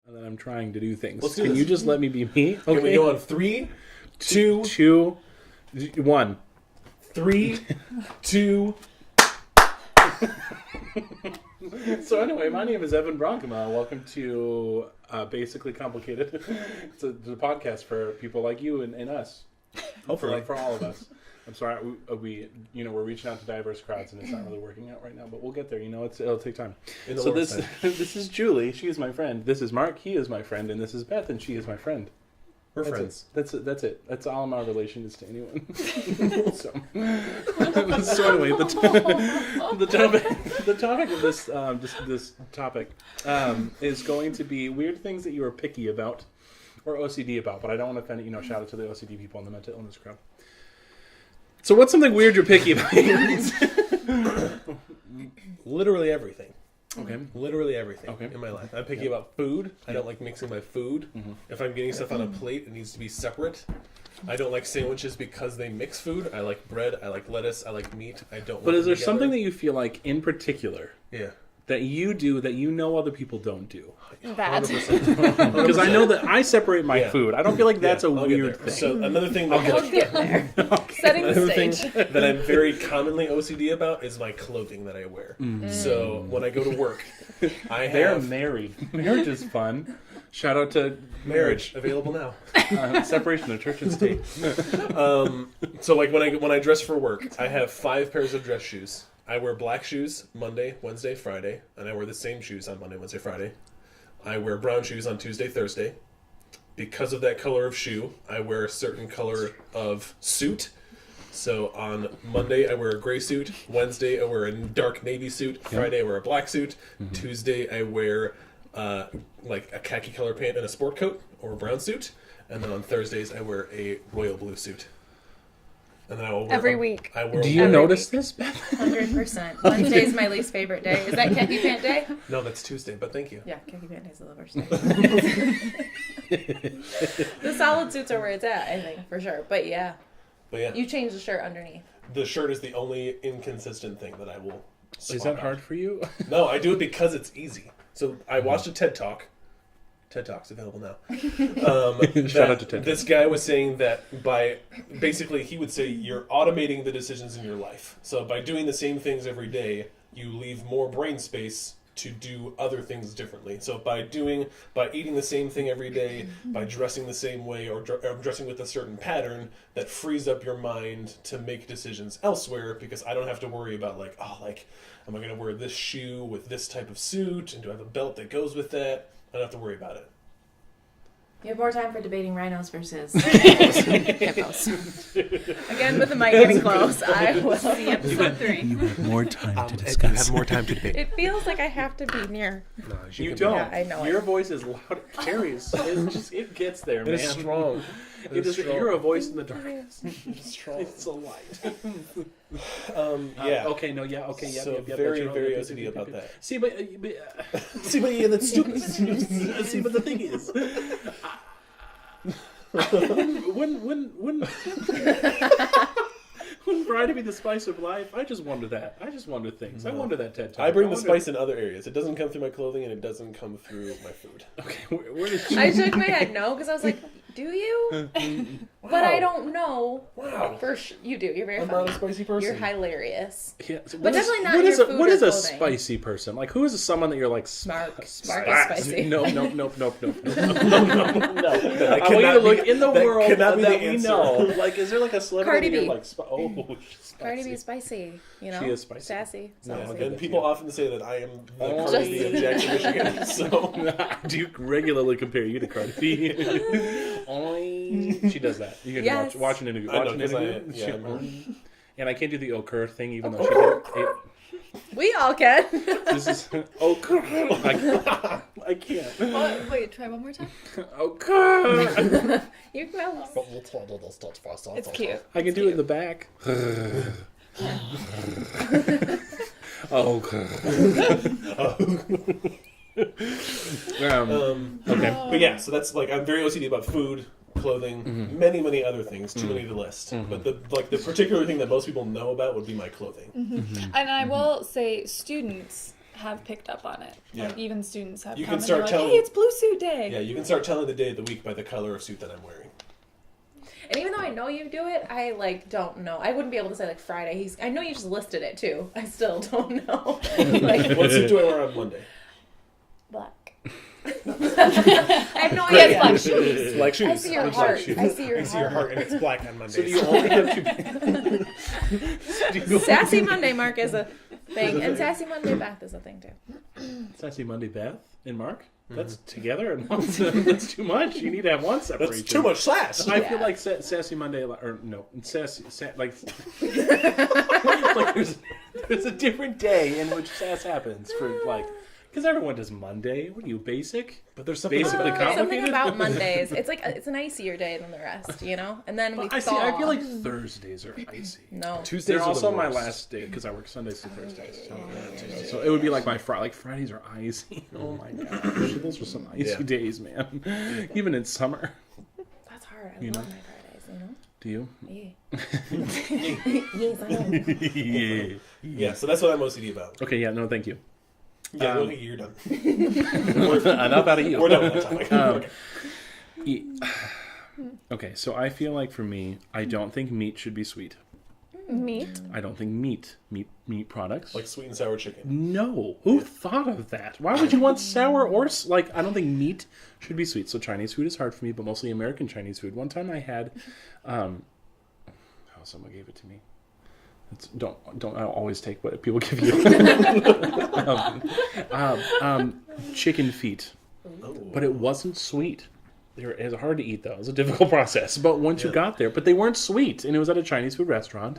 And then I'm trying to do things. Let's do Can this. you just let me be me? Okay. Can we go on 3, 2, 2, 1. 3, 2. So anyway, my name is Evan Bronkema. Welcome to Basically Complicated. It's a podcast for people like you and us. Hopefully. For all of us. I'm sorry, we're reaching out to diverse crowds, and it's not really working out right now, but we'll get there. It'll take time. So this is Julie. She is my friend. This is Mark. He is my friend, and this is Beth, and she is my friend. We're friends. That's it. That's all my relation is to anyone. so anyway, the topic of this topic is going to be weird things that you are picky about or OCD about. But I don't want to offend. Shout out to the OCD people in the mental illness crowd. So what's something weird you're picky about? Literally everything. Okay. Literally everything in my life. I'm picky about food. I don't like mixing my food. Mm-hmm. If I'm getting stuff on a plate, it needs to be separate. I don't like sandwiches because they mix food. I like bread. I like lettuce. I like meat. I don't. But is there something that you feel like in particular? Yeah. That you do that other people don't do? That. Because I know that I separate my food. I don't feel like that's a weird thing. So another thing that I'll get there. Setting the stage. That I'm very commonly OCD about is my clothing that I wear. Mm. So when I go to work, They're married. Marriage is fun. Shout out to marriage available now. Separation of church and state. So like when I dress for work, I have 5 pairs of dress shoes. I wear black shoes Monday, Wednesday, Friday, and I wear the same shoes on Monday, Wednesday, Friday. I wear brown shoes on Tuesday, Thursday. Because of that color of shoe, I wear a certain color of suit. So on Monday, I wear a gray suit. Wednesday, I wear a dark navy suit. Friday, I wear a black suit. Mm-hmm. Tuesday, I wear like a khaki color pant and a sport coat or a brown suit. And then on Thursdays, I wear a royal blue suit. And then I will wear every week. Do you notice this, Beth? 100%. Wednesday is my least favorite day. Is that khaki pant day? No, that's Tuesday, but thank you. Yeah, khaki pant day is the worst day. The solid suits are where it's at, I think, for sure. But yeah. You change the shirt underneath. The shirt is the only inconsistent thing that I will swap Is that out. hard for you? No, I do it because it's easy. So I watched a TED Talk. TED Talk's available now. Shout out to TED. This guy was saying that basically he would say you're automating the decisions in your life. So by doing the same things every day, you leave more brain space to do other things differently. So by eating the same thing every day, by dressing the same way, or dressing with a certain pattern, that frees up your mind to make decisions elsewhere, because I don't have to worry about am I going to wear this shoe with this type of suit, and do I have a belt that goes with that? I don't have to worry about it. You have more time for debating rhinos versus hippos. Again, with the mic getting close, I will see episode 3. You have more time to discuss. You have more time to debate. It feels like I have to be near. No, you don't. Yeah, I know Your it. voice is loud. It carries. It gets there, man. It is strong. You're a voice in the darkness. It's strong. It's a light. Yeah. Okay. No. Yeah. Okay. Yeah. So very OCD about that. See, but yeah, that's stupid. See, but the thing is, when variety be the spice of life, I just wonder that. I just wonder things. No. I wonder that TED Talk. I bring the spice in other areas. It doesn't come through my clothing, and it doesn't come through my food. Okay, where does she... I shook my head no, because I was like, do you? Wow. But I don't know. Wow. You do. You're very I'm funny. not a spicy person. You're hilarious. Yeah, so But definitely not what your is food what or is a clothing. spicy person? Like, who is someone that you're like... Mark is spicy. No. I want you That to cannot look be- in the that world cannot be that the we answer. know. Like, is there like a celebrity Cardi that B. you're like... she's spicy. Cardi B is spicy. You know? She is spicy. Sassy. Yeah, Sassy. and people often say that I am the Oh. Cardi B of Jackson, Michigan. So I do regularly compare you to Cardi B. She does that. You can Yes. watch an interview. I know, Watch an 'cause interview. And I can't do the occur thing, even though she did. We all can. This is occur. I can't. Oh, wait, try one more time. Occur. You can. It's cute. I can do it in the back. Okay. Okay. But yeah, so that's like, I'm very OCD about food, clothing, many other things. Too many to list. But the particular thing that most people know about would be my clothing. And I will say students have picked up on it. Yeah. Like even students have You come can start and telling. hey, it's blue suit day. Yeah, you can start telling the day of the week by the color of suit that I'm wearing. And even though I know you do it, I like don't know. I wouldn't be able to say like Friday. I know you just listed it too. I still don't know. Like What suit do I wear on Monday? black. I have no idea. Black shoes. Black shoes. I see your Black heart. shoes. I see your I see your heart. heart, and it's black on Mondays. So do you only have two? Sassy Monday Mark is a thing, and Sassy Monday Beth is a thing too. Sassy Monday Beth and Mark? That's together and that's too much. You need to have one separation. That's too much sass. I feel like Sassy Monday, or no, like there's a different day in which sass happens for like, because everyone does Monday. What are you, basic? But there's something Basically about complicated. Something about Mondays. It's like it's an icier day than the rest, you know. And then we I thaw. I feel like Thursdays are icy. No. Tuesdays. They're are also the my worst. last day because I work Sundays to Thursdays. So it would be like my Fridays are icy. Oh my gosh, those are some icy days, man. Even in summer. That's hard. I You love know? my Fridays, Do you? Yeah. Yes, I know. Yeah. Yeah, so that's what I'm OCD about. Okay, yeah, no, thank you. Yeah, okay, you're done. Enough out of you. We're done with that topic. Okay, so I feel like for me, I don't think meat should be sweet. Meat. I don't think meat products. Like sweet and sour chicken. No, who thought of that? Why would you want sour or like? I don't think meat should be sweet. So Chinese food is hard for me, but mostly American Chinese food. One time I had, someone gave it to me. Don't I always take what people give you. Chicken feet, but it wasn't sweet. It was hard to eat though. It was a difficult process. But once you got there, but they weren't sweet, and it was at a Chinese food restaurant,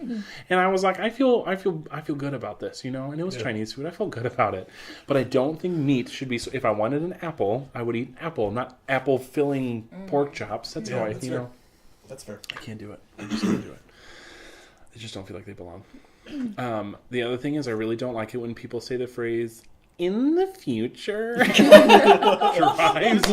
and I was like, I feel good about this, you know. And it was Chinese food. I felt good about it, but I don't think meat should be. If I wanted an apple, I would eat an apple, not apple filling pork chops. That's how I, that's you fair. know. That's fair. I can't do it. I just can't do it. They just don't feel like they belong. The other thing is I really don't like it when people say the phrase, in the future. Drives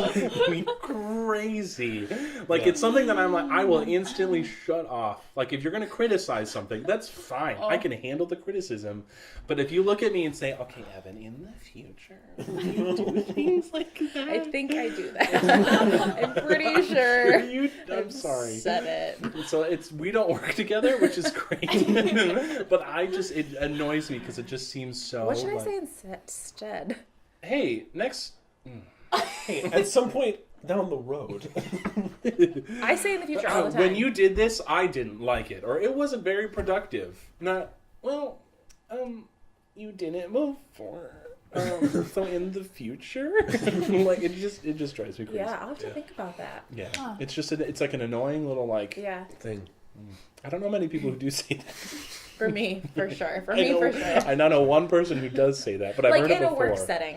me crazy. Like, it's something that I'm like, I will instantly shut off. Like, if you're going to criticize something, that's fine. I can handle the criticism. But if you look at me and say, okay, Evan, in the future, will you do things like that? I think I do that. I'm pretty sure. I'm sorry. Said it. So we don't work together, which is great. But it annoys me because it just seems so. What should I say instead? Hey, next. Hey, at some point down the road. I say in the future all the time. When you did this, I didn't like it, or it wasn't very productive. You didn't move forward. So in the future, like it just drives me crazy. Yeah, I'll have to think about that. Yeah, it's like an annoying little Thing. I don't know many people who do say that. For me, for sure. For I know one person who does say that, but I've heard it before. Like in a work setting,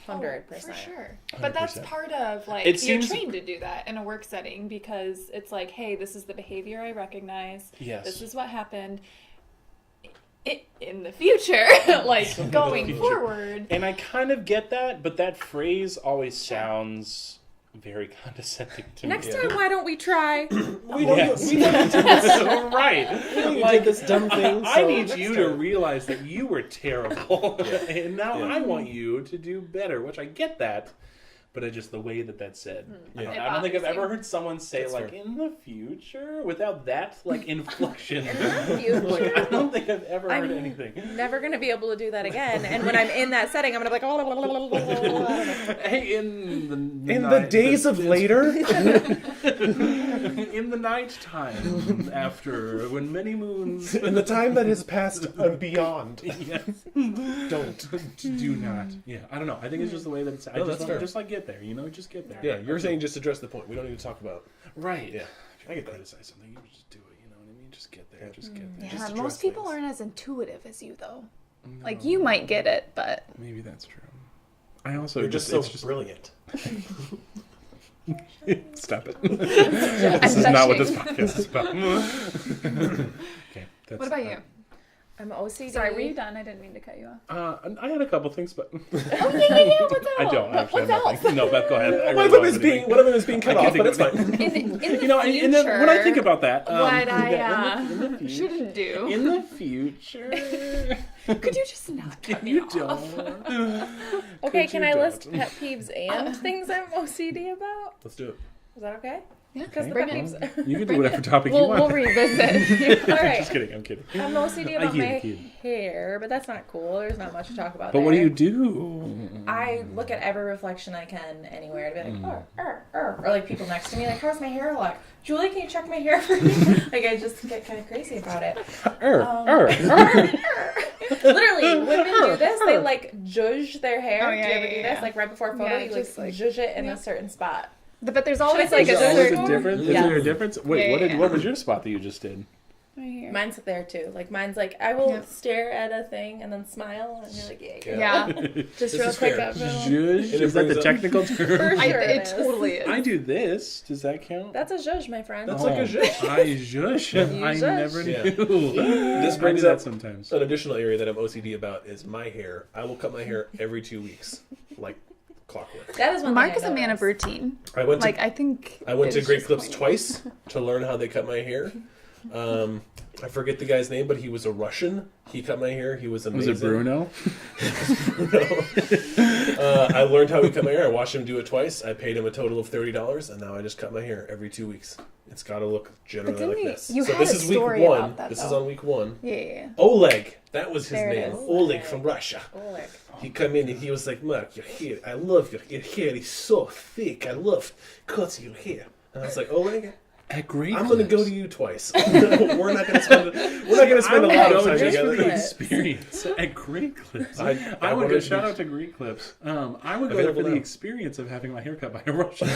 100%. For sure. But that's 100%. part of like you're trained to do that in a work setting because it's like, hey, this is the behavior I recognize. Yes. This is what happened. In the future, like going forward. And I kind of get that, but that phrase always sounds very condescending to Next me. time, why don't we try? We know you did Right. this dumb thing. I need you to realize that you were terrible, and now I want you to do better, which I get that. But it's just the way that's said. I don't think I've ever heard someone say in the future without that inflection. Like, I don't think I've ever heard anything. Never gonna be able to do that again. And when I'm in that setting, I'm gonna be like, hey, in the days of later, in the night time after when many moons, in the time that has passed and beyond. Yes. Do not. Yeah, I don't know. I think it's just the way that it's. No, that's fair. Just get there, just get there. Yeah, you're saying just address the point. We don't need to talk about. Right. Yeah, I get criticize something. You just do it. You know what I mean? Just get there. Just get there. Yeah, Just most address people things. aren't as intuitive as you though. Like you might get it, but Maybe that's true. I also You're just so brilliant. Stop it. This is not what this podcast is about. Okay. what about you? I'm OCD. Sorry, were you done? I didn't mean to cut you off. I had a couple things, but Oh yeah. What's I don't actually. What's have nothing. No, Beth, go ahead. I One of really them don't is have anything. being cut I can't off, but it's think fine. In the You know, and then when I think about that, what in the I shouldn't do. in the future, Could you just not cut me You off? don't. Okay, Could can you I don't? list pet peeves and things I'm OCD about? Let's do it. Is that okay? Yeah, Because the bring pet it. peeves. You can do whatever topic We'll you want. revisit. All right. Just kidding. I'm kidding. I'm OCD I about hear my you. hair, but that's not cool. There's not much to talk about But there. what do you do? I look at every reflection I can anywhere to be like, or like people next to me, like, how's my hair look? Julie, can you check my hair for me? Like, I just get kind of crazy about it. Literally, women do this. They like zhuzh their hair. Oh, Do yeah, you ever yeah, do yeah. this? Like right before a photo, Yeah, you just, like like- zhuzh it in yeah. a certain spot. But there's always say like Is a there always a certain difference? Yeah. Is there a difference? Wait, Yeah, yeah. what was your spot that you just did? right here. Mine's there too. Like mine's like I will Yeah. stare at a thing and then smile and you're like, yeah. Yeah. Just This real is quick fair. up. Bill. Zhuzh? And it Is that the brings up- technical term? For sure It is. totally is. I do this. Does that count? That's a zhuzh, my friend. That's like a zhuzh. I zhuzh. You I zhuzh. never Yeah. knew. This I brings do that up sometimes. an additional area that I'm OCD about is my hair. I will cut my hair every 2 weeks, like clockwork. That is one Mark thing is I a man of noticed. routine. I went to Like I think I went it to is Great just Clips pointless. twice to learn how they cut my hair. I forget the guy's name, but he was a Russian. He cut my hair. He was amazing. Was it Bruno? I learned how he cut my hair. I watched him do it twice. I paid him a total of $30, and now I just cut my hair every 2 weeks. It's got to look generally didn't like you- this. you So had this a is week story 1. about that, This is though. on week 1. Yeah. Oleg, that was his There it name. is. Oleg from Russia. Oleg. He come in and he was like, "Mark, your hair. I love your hair is so thick. I love cutting your hair." And I was like, "Oleg, At Great I'm going to go Clips. to you twice. we're not going to spend. We're not going to spend a I lot would of go time just for together." the experience at Great Clips. I I would wanted go to shout be- out to Great Clips. I would go there Available for the now. experience of having my hair cut by a Russian.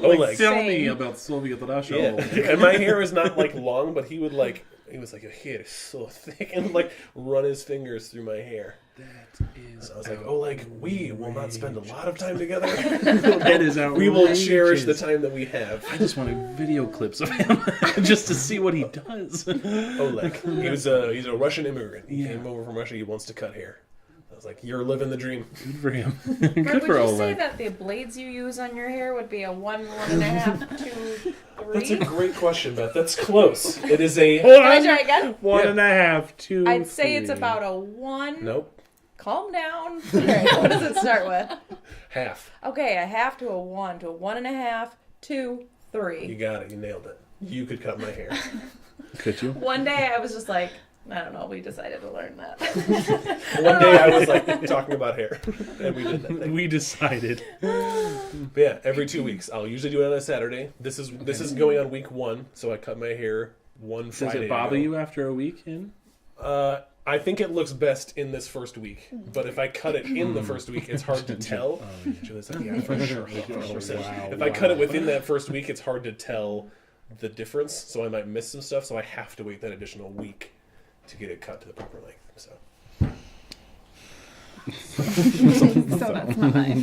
Oleg. Like, tell me Same. about Soviet Russia. Yeah, and my hair is not like long, but he was like, "Your hair is so thick," and like run his fingers through my hair. That is. I was like, "Oleg, we will not spend a lot of time together. That is outrageous. We will cherish the time that we have." I just wanted video clips of him just to see what he does. Oleg, he's a Russian immigrant. He came over from Russia. He wants to cut hair. I was like, "You're living the dream." Good for him. Mark, Good would for you say Oleg. that the blades you use on your hair would be a 1, 1.5, 2, 3? That's a great question, Beth. That's close. It is a Hold Can I on. try again? 1.5, 2. I'd say it's 3. about a 1. nope, Calm down. All right, what does it start with? half. Okay, a half to a 1 to a 1.5, 2, 3. You got it. You nailed it. You could cut my hair. Could you? One day I was just like, I don't know, we decided to learn that. One day I was like talking about hair, and we did that thing. We decided. But yeah, every 2 weeks. I'll usually do it on a Saturday. This is going on week 1, so I cut my hair one Does Friday. it bother ago. you after a week in? I think it looks best in this first week, but if I cut it in the first week, it's hard to tell. Julie's like, "Yeah, for sure, 100%." Wow, If I cut it within that first week, it's hard to tell the difference, so I might miss some stuff. So I have to wait that additional week to get it cut to the proper length. So So that's not mine.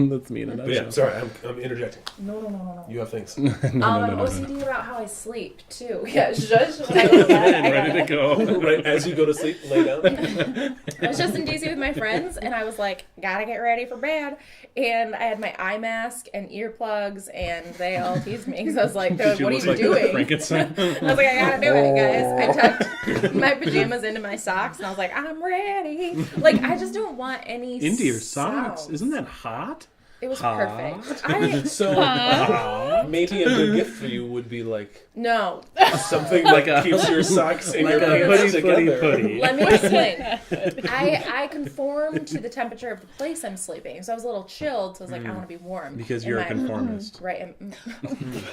That's me in a but yeah, nutshell. sorry, I'm interjecting. No. You have things. I'm OCD about how I sleep, too. Yeah, judge when I go to bed. I Ready to gotta- go. Right as you go to sleep, lay down. I was just in DC with my friends, and I was like, gotta get ready for bed. And I had my eye mask and earplugs, and they all teased me. So I was like, Did what are look you like doing? Frankenstein? I was like, I gotta do it, guys. I tucked my pajamas into my socks, and I was like, I'm ready. Like, I just don't want any Into your socks? sounds. Isn't that hot? It was Hot? perfect. I So maybe a good gift for you would be like no. something Like that a- keeps your socks and Like your a pants hoodie, together. hoodie. Let me explain. I conform to the temperature of the place I'm sleeping, so I was a little chilled. So I was like, I want to be warm Because In you're a my- conformist. Right.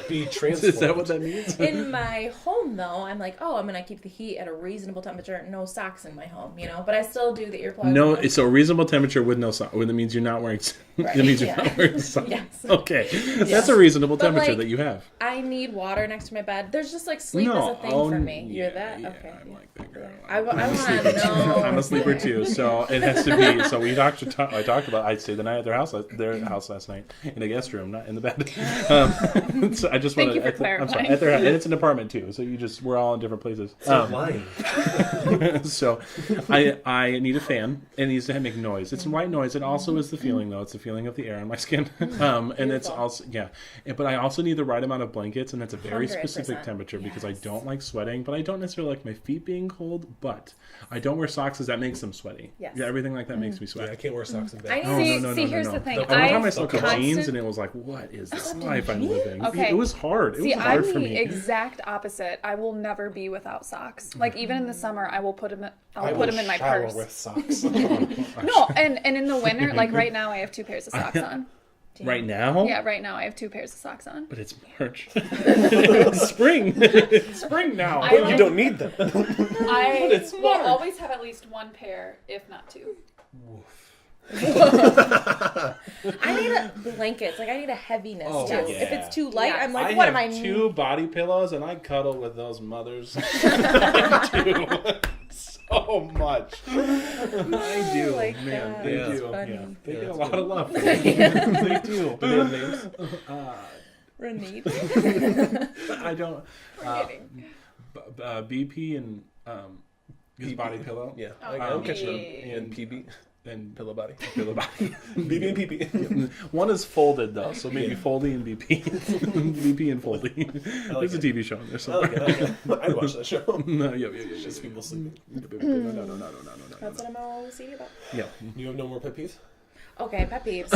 Be transformed. Is that what that means? In my home, though, I'm like, oh, I'm gonna keep the heat at a reasonable temperature. No socks in my home, you know. But I still do the earplugs. No, and- it's a reasonable temperature with no socks. That means you're not wearing. Right, That means you're yeah. not wearing socks. Yes. Okay, that's a reasonable But, temperature like, that you have. I need water next to my bed. There's just like sleep No, is a thing oh, for me. yeah, You're that? yeah, Okay. I'm like that girl. I want to know. I'm a sleeper too, so it has to be. So we talked. I talked about. I stayed the night at their house last night in a guest room, not in the bed. So I just want Thank you for I'm sorry, clarifying. at their house, and it's an apartment too. So we're all in different places. Stop lying. So I need a fan. It needs to make noise. It's white noise. It also is the feeling though. It's the feeling of the air. on my skin. And it's also, but I also need the right amount of blankets, and that's a very specific 100%. temperature because I don't like sweating, but I don't necessarily like my feet being cold, but I don't wear socks because that makes them sweaty. Yes. Yeah, everything like that makes me sweat. Yeah, I can't wear socks in bed. I need See, here's the thing. One time I slept in constant- jeans, and it was like, what is this life I'm living? Okay. It was hard. It See, was hard I'm for the me. exact opposite. I will never be without socks. Like even in the summer, I will put them. I I'll will put them in my shower purse. with socks. No, and in the winter, like right now, I have 2 pairs of socks on. Right now? Yeah, right now I have 2 pairs of socks on. But it's March. It's spring. It's spring now. I You don't need them. I will always have at least 1 pair, if not 2. I need blankets. Like I need a heaviness too. yeah. If it's too light, I'm like, I what have am I? 2 body pillows, and I cuddle with those mothers. I do. So much. I do. Like Man, that. they Yeah. do. Funny. Yeah. They Yeah, get a that's lot good. of love. They do. Do they have names? Renee. I don't. We're kidding. BP and his body pillow. Yeah, Oh, I'm PB. catching them. And PB. And Pillow body. pillow body. BB and PP. One is folded though, so maybe Yeah. Foldy and BP. BP and Foldy. like There's a it. TV show in there I somewhere. like it. I'd watch that show. No, yeah. Just people sleeping. No. That's what I'm all OCD about. Yeah. You have no more pet peeves? Okay, pet peeves.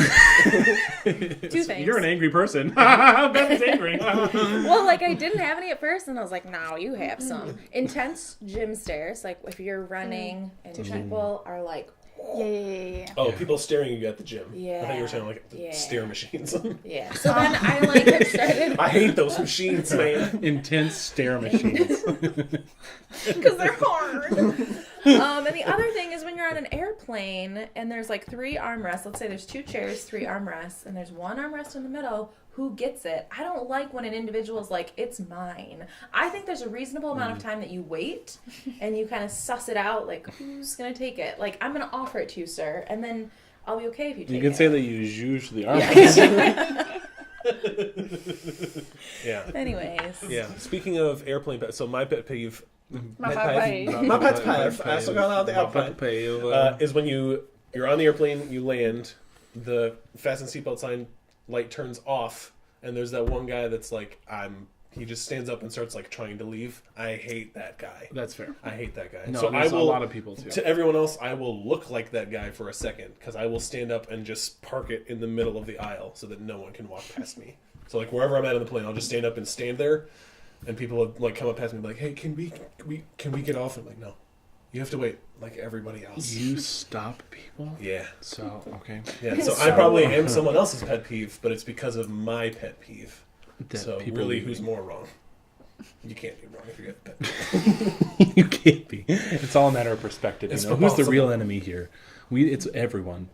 2 things. You're an angry person. Beth is angry. Well, like I didn't have any at first, and I was like, "No, you have some." Intense gym stares. Like if you're running and people are like, Yeah. Oh, people staring at you at the gym. I thought you were saying like Yeah. stare machines. yeah. So then I like have started I hate those machines, man. Intense stare machines. because they're hard. And the other thing is when you're on an airplane and there's like 3 armrests. Let's say there's 2 chairs, 3 armrests, and there's 1 armrest in the middle. Who gets it? I don't like when an individual is like, it's mine. I think there's a reasonable amount of time that you wait and you kind of suss it out, like, who's going to take it? Like, I'm going to offer it to you, sir, and then I'll be okay if you take it. You can say that you zhuzh the arm. Yeah. Anyways. Yeah. Speaking of airplane pet, so my pet peeve. My pet peeve. My pet peeve. I still got out the airplane. Is when you're on the airplane, you land, the fasten seatbelt sign light turns off, and there's that one guy that's like, he just stands up and starts like trying to leave. I hate that guy. That's fair. I hate that guy. No, so there's I will, a lot of people too. To everyone else, I will look like that guy for a second because I will stand up and just park it in the middle of the aisle so that no one can walk past me. So like wherever I'm at in the plane, I'll just stand up and stand there, and people will like come up past me and be like, "Hey, can we get off?" I'm like, "No, you have to wait like everybody else." You stop people? Yeah. So, okay. Yeah. So I probably am someone else's pet peeve, but it's because of my pet peeve. That So people really, leaving. who's more wrong? You can't be wrong if you get a pet peeve. You can't be. It's all a matter of perspective. It's You know? Who's the possible. real enemy here? It's everyone.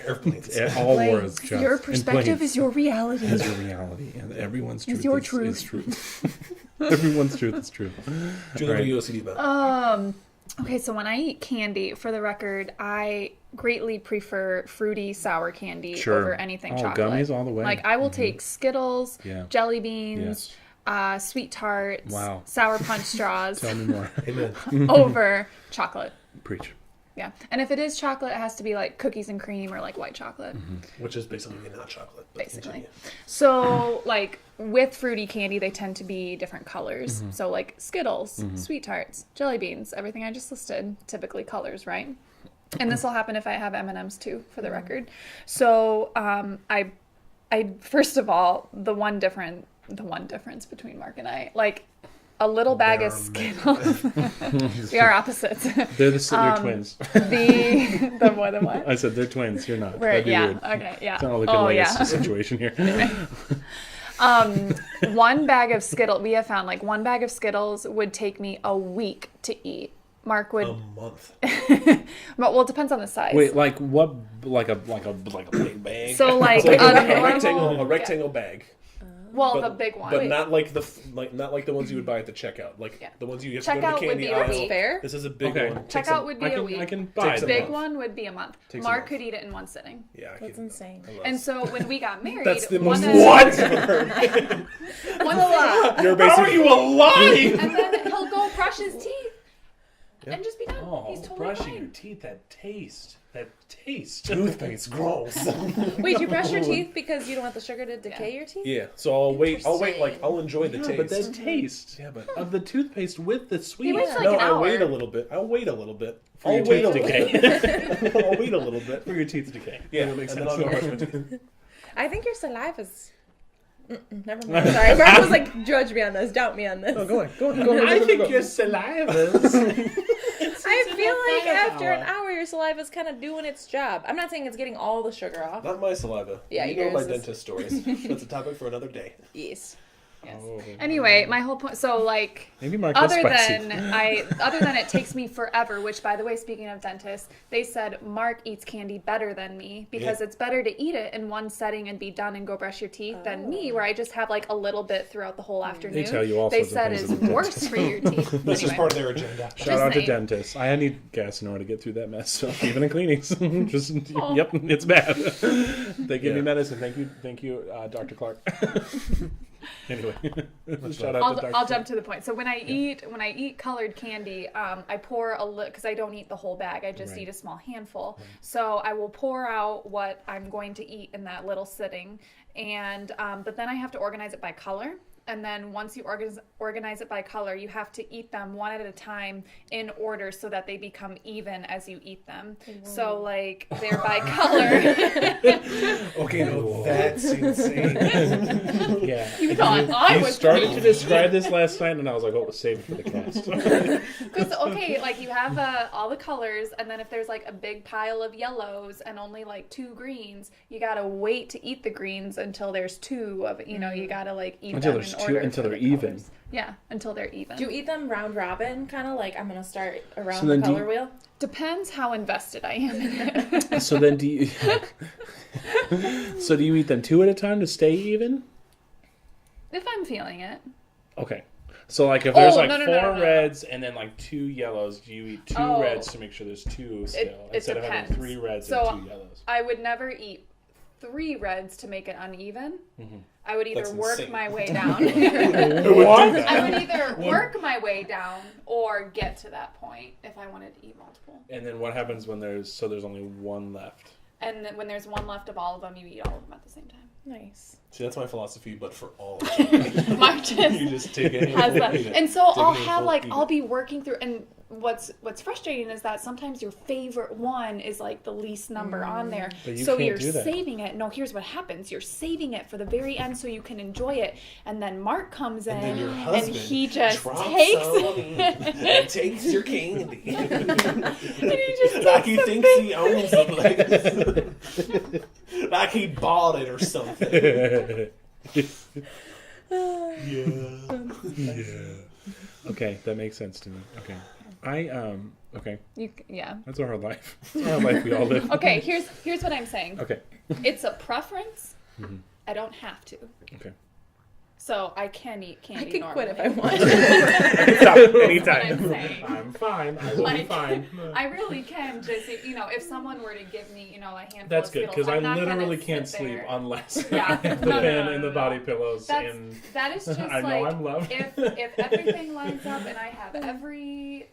Airplanes. All Like, wars. Just your in perspective planes. is your reality. Is your reality, and everyone's truth Is your is truth. truth. Everyone's truth is true. Julie, what are you OCD about? Okay, so when I eat candy, for the record, I greatly prefer fruity sour candy Sure. over anything Oh, chocolate. gummies all the way. Like I will take Skittles, Yeah. jelly beans, sweet tarts, Wow. sour punch straws Tell me more. Amen. over chocolate. Preach. Yeah, and if it is chocolate, it has to be like cookies and cream or like white chocolate. Which is basically not chocolate. But Basically. continue. So, like, with fruity candy, they tend to be different colors. So, like, Skittles, Sweet Tarts, jelly beans, everything I just listed, typically colors, right? And this will happen if I have M&Ms too, for the record. So, I first of all, the one difference between Mark and I, like, a little bag of Skittles. We are opposites. They're twins. The more than what? I said they're twins. You're not. We're, That'd be yeah. weird. Okay. Yeah. It's not like Oh a yeah. situation here. One bag of Skittles, we have found like one bag of Skittles would take me a week to eat. Mark would, A month. but well, it depends on the size. Wait, like what? Like a big bag? So like, It's like a a normal- rectangle bag. Well, But, the big one. But not like not like the ones you would buy at the checkout. Like Yeah. the ones you have to go to Checkout the would candy be a aisle. week. Fair. This is a big Okay. one. Takes Checkout a- would be a week. I can buy Takes a them. Big month. one would be a month. Takes a Mark month. could eat it in one sitting. Yeah, I That's can. insane. And so when we got married, That's the one most of- what? one sitting, You're basically alive? and then he'll go brush his teeth. and just be done. Oh, He's totally brushing fine. your teeth, that taste. Toothpaste, gross. Wait, you brush your teeth because you don't want the sugar to decay your teeth? Yeah, so I'll wait, Interesting. like, I'll enjoy the Yeah, taste. but that taste Yeah, but of the toothpaste with the sweet. waits like no, an I'll wait a hour. little bit. I'll wait a little bit. For your I'll wait a teeth to little decay. bit. I'll wait a little bit. For your teeth to decay. Yeah, that makes and sense. then I'll go brush my teeth. I think your saliva's... Never mind. Sorry, Mark was like, judge me on this, doubt me on this. Oh, go on. I think your saliva's. I feel like after an hour, your saliva's kind of doing its job. I'm not saying it's getting all the sugar off. Not my saliva. Yeah, you know my yours is- dentist stories. That's a topic for another day. Yes. Yes. Oh. Anyway, my whole point. So like, Maybe Mark is other spicy. than it takes me forever. Which, by the way, speaking of dentists, they said Mark eats candy better than me because it's better to eat it in one setting and be done and go brush your teeth than me, where I just have like a little bit throughout the whole afternoon. They tell you all They sorts of said things is at the worse dentist. for your teeth. This is Anyway. part of their agenda. Shout out to saying. dentists. I need gas in order to get through that mess. So even in cleanings, just Oh. yep, it's bad. They give me Yeah. medicine. Thank you, Dr. Clark. Anyway, shout out to Dr. I'll jump to the point. So when I eat colored candy, I pour a little because I don't eat the whole bag. I just Right. eat a small handful. So I will pour out what I'm going to eat in that little sitting, and but then I have to organize it by color. And then once you organize it by color, you have to eat them one at a time in order so that they become even as you eat them. So like they're by color. Okay, no, that's insane. Yeah. You thought I You was started to describe this last night, and I was like, "Oh, save it for the cast." Because, okay, like you have all the colors, and then if there's like a big pile of yellows and only like 2 greens, you gotta wait to eat the greens until there's 2 of, you gotta like eat Until them there's in 2 order until for they're the even. colors. Yeah, until they're even. Do you eat them round robin, kind of like I'm going to start around So the then do you- color wheel? Depends how invested I am in it. So then, do you? So do you eat them 2 at a time to stay even? If I'm feeling it. Okay. So like if there's Oh, like no, 4 reds and then like 2 yellows, do you eat 2 Oh. reds to make sure there's 2 still It instead of having depends. 3 reds So, and 2 yellows? I would never eat 3 reds to make it uneven. I would either That's work insane. my way down. What? I would either work my way down or get to that point if I wanted to eat multiple. And then what happens when there's only 1 left? And then when there's 1 left of all of them, you eat all of them at the same time. Nice. See, that's my philosophy, but for all. Mark You just just take it. has that. And so Take I'll it have full, like eat I'll it. be working through, and what's frustrating is that sometimes your favorite one is like the least number on there. But you So can't you're do that. saving it. No, here's what happens. You're saving it for the very end so you can enjoy it. And then Mark comes in And then your and husband he just drops takes some it. and takes your candy. And he just Like takes he the thinks big- he owns the place. Like he bought it or something. Yeah. Okay, that makes sense to me. Okay. Okay. Yeah. That's our life. That's our life we all live. Okay, here's what I'm saying. Okay. It's a preference. I don't have to. Okay. So I can eat candy I can normally. quit if I want. Stop That's anytime. what I'm saying. I'm fine. I will be Like, fine. I really can just, if someone were to give me, a handful That's of good Skittles, because I I'm not gonna literally sit can't sleep there. unless Yeah. I have the No, no, pen no, and no, the no. body pillows. That is just I know I'm loved. if everything lines up and I have every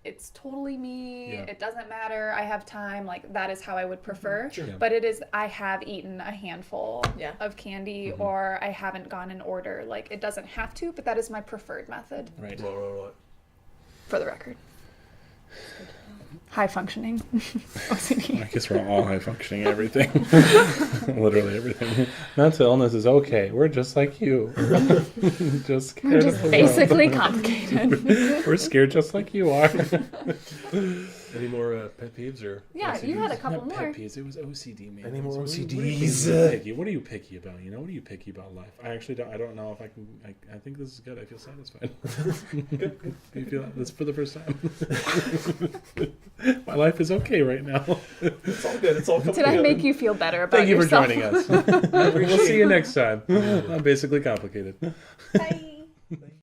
it's totally me. Yeah. It doesn't matter. I have time. That is how I would prefer. Sure. Yeah. But it is. I have eaten a handful Yeah. of candy, or I haven't gone in order. It doesn't have to, but that is my preferred method. Right. Right. For the record. High functioning OCD. I guess we're all high functioning everything. Literally everything. Mental illness is okay. We're just like you. Just scared We're just of the basically world. complicated. We're scared just like you are. Any more pet peeves or? Yeah, you had a couple Not more. pet peeves. It was OCD, man. Any more What are you OCDs? picky? What are you picky about? What are you picky about life? I actually don't. I don't know if I can. I think this is good. I feel satisfied. You feel that's for the first time. My life is okay right now. It's all good. It's all coming Did I together. make you feel better about Thank you for yourself? joining us. We'll see you next time. I'm basically complicated. Bye.